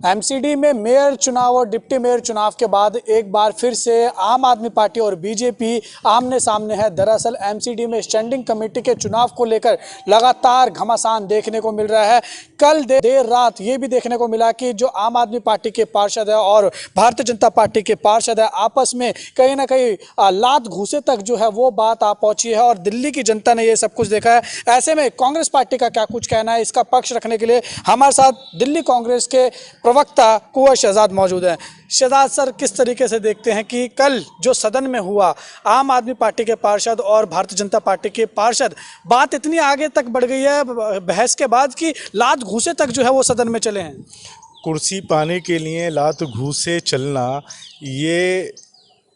MCD में mayor चुनाव और डिप्टी मेयर चुनाव के बाद एक बार फिर से आम आदमी पार्टी और बीजेपी आमने सामने है। दरअसल एमसीडी में स्टैंडिंग कमेटी के चुनाव को लेकर लगातार घमासान देखने को मिल रहा है। कल देर रात ये भी देखने को मिला कि जो आम आदमी पार्टी के पार्षद है और भारतीय जनता पार्टी के पार्षद है, आपस में कहीं ना कहीं लात घूसे तक जो है वो बात आ पहुंची है और दिल्ली की जनता ने ये सब कुछ देखा है। ऐसे में कांग्रेस पार्टी का क्या कुछ कहना है, इसका पक्ष रखने के लिए हमारे साथ दिल्ली कांग्रेस के प्रवक्ता कुंवर शहजाद मौजूद हैं। शहजाद सर, किस तरीके से देखते हैं कि कल जो सदन में हुआ, आम आदमी पार्टी के पार्षद और भारतीय जनता पार्टी के पार्षद, बात इतनी आगे तक बढ़ गई है बहस के बाद कि लात घूसे तक जो है वो सदन में चले हैं। कुर्सी पाने के लिए लात घूसे चलना ये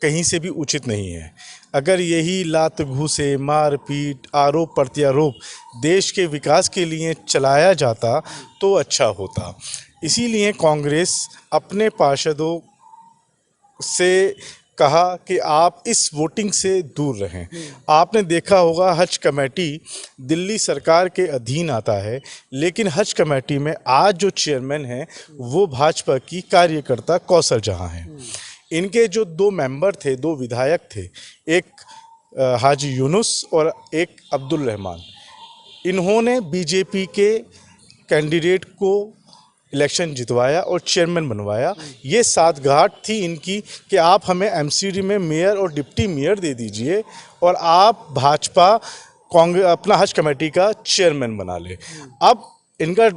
कहीं से भी उचित नहीं है। अगर यही लात घूसे, मारपीट, आरोप प्रत्यारोप देश के विकास के लिए चलाया जाता तो अच्छा होता। इसीलिए कांग्रेस अपने पार्षदों से कहा कि आप इस वोटिंग से दूर रहें। आपने देखा होगा हज कमेटी दिल्ली सरकार के अधीन आता है, लेकिन हज कमेटी में आज जो चेयरमैन हैं वो भाजपा की कार्यकर्ता कौसर जहां हैं। इनके जो दो मेंबर थे, दो विधायक थे, एक हाजी यूनुस और एक अब्दुल रहमान, इन्होंने बीजेपी के कैंडिडेट को इलेक्शन जितवाया और चेयरमैन बनवाया। ये साठगांठ थी इनकी कि आप हमें एमसीडी में मेयर और डिप्टी मेयर दे दीजिए और आप भाजपा कांग्रेस अपना हज कमेटी का चेयरमैन बना ले। अब इनका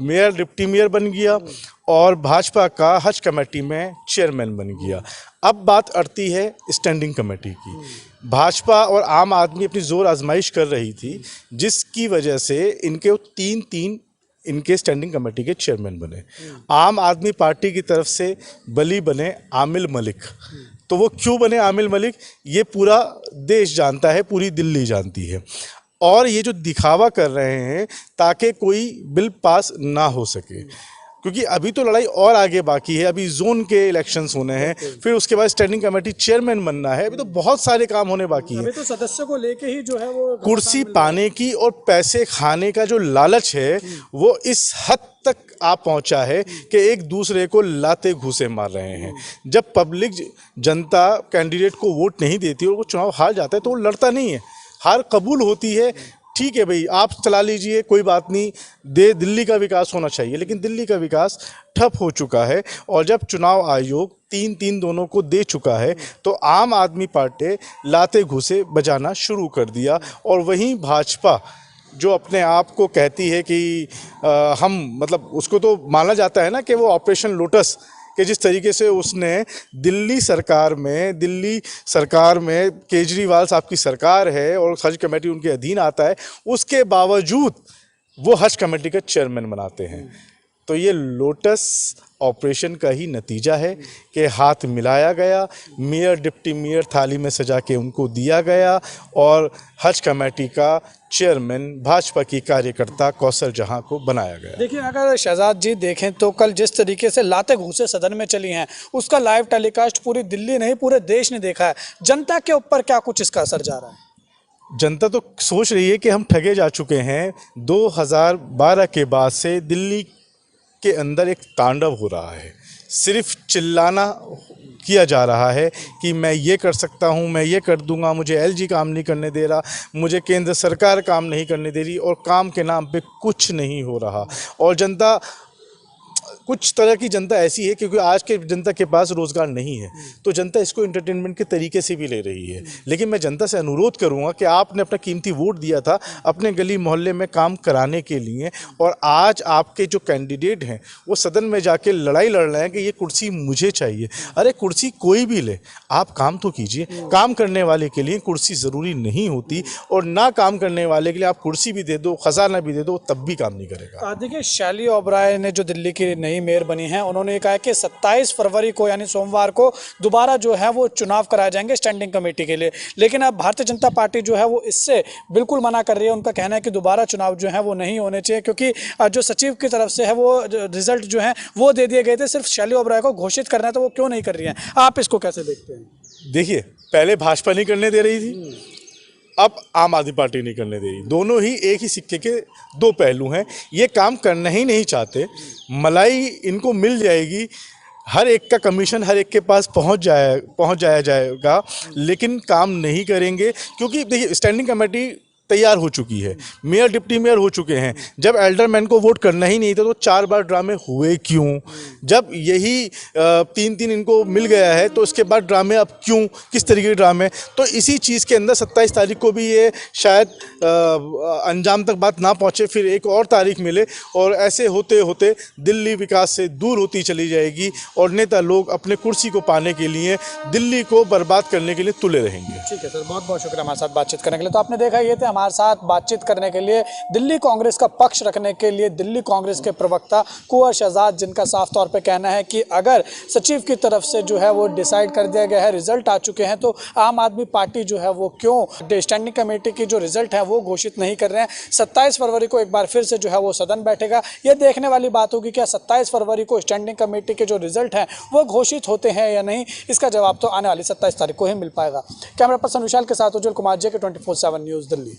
मेयर डिप्टी मेयर बन गया और भाजपा का हज कमेटी में चेयरमैन बन गया। अब बात अड़ती है स्टैंडिंग कमेटी की। भाजपा और आम आदमी अपनी जोर आजमाइश कर रही थी, जिसकी वजह से इनके तीन इनके स्टैंडिंग कमेटी के चेयरमैन बने। आम आदमी पार्टी की तरफ से बली बने आमिल मलिक। तो वो क्यों बने आमिल मलिक, ये पूरा देश जानता है, पूरी दिल्ली जानती है। और ये जो दिखावा कर रहे हैं ताकि कोई बिल पास ना हो सके, क्योंकि अभी तो लड़ाई और आगे बाकी है। अभी जोन के इलेक्शंस होने हैं, फिर उसके बाद स्टैंडिंग कमेटी चेयरमैन बनना है। अभी तो बहुत सारे काम होने बाकी है। अभी तो सदस्यों को लेके ही जो है वो कुर्सी पाने की और पैसे खाने का जो लालच है वो इस हद तक आ पहुंचा है कि एक दूसरे को लाते घूसे मार रहे हैं। जब पब्लिक जनता कैंडिडेट को वोट नहीं देती और वो चुनाव हार जाता है तो वो लड़ता नहीं है, हार कबूल होती है। ठीक है भाई, आप चला लीजिए, कोई बात नहीं, दिल्ली का विकास होना चाहिए, लेकिन दिल्ली का विकास ठप हो चुका है। और जब चुनाव आयोग तीन दोनों को दे चुका है तो आम आदमी पार्टी लाते घुसे बजाना शुरू कर दिया। और वहीं भाजपा जो अपने आप को कहती है कि हम मतलब उसको तो माना जाता है ना कि वो ऑपरेशन लोटस, कि जिस तरीके से उसने दिल्ली सरकार में केजरीवाल साहब की सरकार है और हज कमेटी उनके अधीन आता है, उसके बावजूद वो हज कमेटी का चेयरमैन बनाते हैं। तो ये लोटस ऑपरेशन का ही नतीजा है कि हाथ मिलाया गया, मेयर डिप्टी मेयर थाली में सजा के उनको दिया गया और हज कमेटी का चेयरमैन भाजपा की कार्यकर्ता कौसर जहां को बनाया गया। देखिए, अगर शहजाद जी देखें तो कल जिस तरीके से लाते घूसे सदन में चली हैं, उसका लाइव टेलीकास्ट पूरी दिल्ली नहीं पूरे देश ने देखा है। जनता के ऊपर क्या कुछ इसका असर जा रहा है? जनता तो सोच रही है कि हम ठगे जा चुके हैं। 2012 के बाद से दिल्ली के अंदर एक तांडव हो रहा है। सिर्फ चिल्लाना किया जा रहा है कि मैं ये कर सकता हूँ, मैं ये कर दूंगा, मुझे एलजी काम नहीं करने दे रहा, मुझे केंद्र सरकार काम नहीं करने दे रही, और काम के नाम पे कुछ नहीं हो रहा। और जनता, कुछ तरह की जनता ऐसी है क्योंकि आज के जनता के पास रोज़गार नहीं है, तो जनता इसको एंटरटेनमेंट के तरीके से भी ले रही है। लेकिन मैं जनता से अनुरोध करूंगा कि आपने अपना कीमती वोट दिया था अपने गली मोहल्ले में काम कराने के लिए, और आज आपके जो कैंडिडेट हैं वो सदन में जाके लड़ाई लड़ रहे हैं कि ये कुर्सी मुझे चाहिए। अरे कुर्सी कोई भी ले, आप काम तो कीजिए। काम करने वाले के लिए कुर्सी ज़रूरी नहीं होती, और ना काम करने वाले के लिए आप कुर्सी भी दे दो, खजाना भी दे दो, तब भी काम नहीं करेगा। देखिए, शैली ओबराय ने जो दिल्ली की नई मेयर बनी हैं, उन्होंने कहा कि 27 फरवरी को यानी सोमवार को दोबारा जो है वो चुनाव कराए जाएंगे स्टैंडिंग कमेटी के लिए। लेकिन अब भारतीय जनता पार्टी जो है वो इससे बिल्कुल मना कर रही है। उनका कहना है कि दोबारा चुनाव जो है वो नहीं होने चाहिए, क्योंकि जो सचिव की तरफ से है वो रिजल्ट जो है वो दे दिए गए थे, सिर्फ शैली ओबराय को घोषित करना है, तो वो क्यों नहीं कर रही है? आप इसको कैसे देखते हैं? देखिए, पहले भाजपा नहीं करने दे रही थी, अब आम आदमी पार्टी नहीं करने दे रही। दोनों ही एक ही सिक्के के दो पहलू हैं। ये काम करना ही नहीं चाहते, मलाई इनको मिल जाएगी, हर एक का कमीशन हर एक के पास पहुंच जाया जाएगा, लेकिन काम नहीं करेंगे। क्योंकि देखिए, स्टैंडिंग कमेटी तैयार हो चुकी है, मेयर डिप्टी मेयर हो चुके हैं। जब एल्डरमैन को वोट करना ही नहीं था तो 4 बार ड्रामे हुए क्यों? जब यही 3-3 इनको मिल गया है तो उसके बाद ड्रामे अब क्यों, किस तरीके के ड्रामे? तो इसी चीज़ के अंदर 27 तारीख को भी ये शायद अंजाम तक बात ना पहुँचे, फिर एक और तारीख मिले, और ऐसे होते होते दिल्ली विकास से दूर होती चली जाएगी और नेता लोग अपने कुर्सी को पाने के लिए दिल्ली को बर्बाद करने के लिए तुले रहेंगे। ठीक है सर, बहुत बहुत शुक्रिया हमारे साथ बातचीत करने के लिए। तो आपने देखा, ये थे हमारे साथ बातचीत करने के लिए, दिल्ली कांग्रेस का पक्ष रखने के लिए दिल्ली कांग्रेस के प्रवक्ता कुंवर शहजाद, जिनका साफ तौर पे कहना है कि अगर सचिव की तरफ से जो है वो डिसाइड कर दिया गया है, रिजल्ट आ चुके हैं, तो आम आदमी पार्टी जो है वो क्यों स्टैंडिंग कमेटी की जो रिजल्ट है वो घोषित नहीं कर रहे हैं। 27 फरवरी को एक बार फिर से जो है वो सदन बैठेगा। ये देखने वाली बात होगी क्या 27 फरवरी को स्टैंडिंग कमेटी के जो रिजल्ट हैं वो घोषित होते हैं या नहीं। इसका जवाब तो आने वाली 27 तारीख को ही मिल पाएगा। कैमरा पर्सन विशाल के साथ उज्जवल कुमार, JK 24/7 न्यूज़, दिल्ली।